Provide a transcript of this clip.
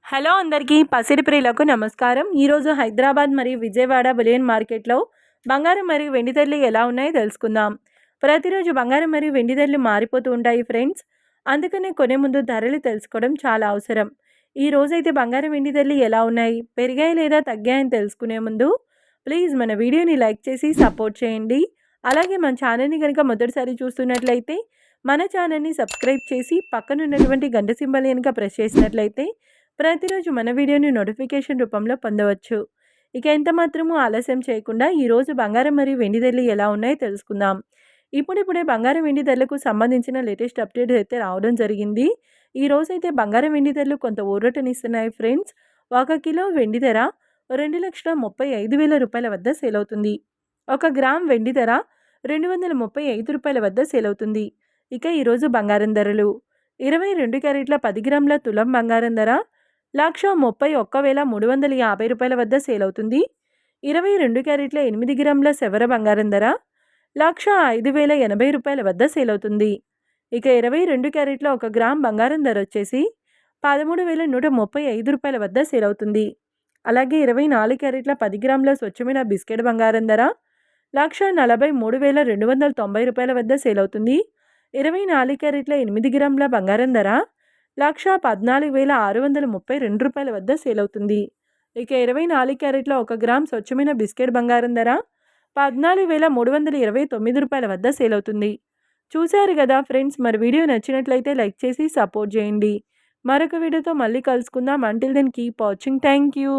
Hello అందరికీ పసిడి ప్రియులకు నమస్కారం. ఈరోజు హైదరాబాద్ మరియు విజయవాడ బులియన్ మార్కెట్లో బంగారం మరియు వెండి ధరలు ఎలా ఉన్నాయో తెలుసుకుందాం. ప్రతిరోజు బంగారం మరియు వెండి ధరలు మారిపోతూ ఉంటాయి ఫ్రెండ్స్. అందుకనే కొనే ముందు ధరలు తెలుసుకోవడం చాలా అవసరం. ఈ రోజైతే బంగారం వెండి ధరలు ఎలా ఉన్నాయి, పెరిగాయి లేదా తగ్గాయని తెలుసుకునే ముందు ప్లీజ్ మన వీడియోని లైక్ చేసి సపోర్ట్ చేయండి. అలాగే మన ఛానల్ని కనుక మొదటిసారి చూస్తున్నట్లయితే మన ఛానల్ని సబ్స్క్రైబ్ చేసి పక్కనున్నటువంటి గంట సింబల్ కనుక ప్రెస్ చేసినట్లయితే ప్రతిరోజు మన వీడియోని నోటిఫికేషన్ రూపంలో పొందవచ్చు. ఇక ఎంత మాత్రమూ ఆలస్యం చేయకుండా ఈరోజు బంగారం మరియు వెండి ధరలు ఎలా ఉన్నాయో తెలుసుకుందాం. ఇప్పుడిప్పుడే బంగారం వెండి ధరలకు సంబంధించిన లేటెస్ట్ అప్డేట్స్ అయితే రావడం జరిగింది. ఈరోజు అయితే బంగారం వెండి ధరలు కొంత ఊరటనిస్తున్నాయి ఫ్రెండ్స్. 1 కిలో వెండి ధర 2,35,000 రూపాయల వద్ద సేల్ అవుతుంది. 1 గ్రామ్ వెండి ధర 235 రూపాయల వద్ద సేల్ అవుతుంది. ఇక ఈరోజు బంగారం ధరలు 22 క్యారెట్ల 10 గ్రాముల తులం బంగారం ధర 1,31,350 రూపాయల వద్ద సేల్ అవుతుంది. 22 క్యారెట్ల 8 గ్రాముల సెవర బంగారం ధర 1,05,080 రూపాయల వద్ద సేల్ అవుతుంది. ఇక 22 క్యారెట్ల 1 గ్రామ్ బంగారం ధర వచ్చేసి 13,135 రూపాయల వద్ద సేల్ అవుతుంది. అలాగే 24 క్యారెట్ల 10 గ్రాముల స్వచ్ఛమైన బిస్కెట్ బంగారం ధర 1,43,290 రూపాయల వద్ద సేల్ అవుతుంది. 24 క్యారెట్ల 8 గ్రాముల బంగారం ధర 1,14,632 రూపాయల వద్ద సేల్ అవుతుంది. ఇక 24 క్యారెట్ల 1 గ్రామ్ స్వచ్ఛమైన బిస్కెట్ బంగారం ధర 14,329 రూపాయల వద్ద సేల్ అవుతుంది. చూశారు కదా ఫ్రెండ్స్, మరి వీడియో నచ్చినట్లయితే లైక్ చేసి సపోర్ట్ చేయండి. మరొక వీడియోతో మళ్ళీ కలుసుకుందాం. Until then keep watching. Thank you.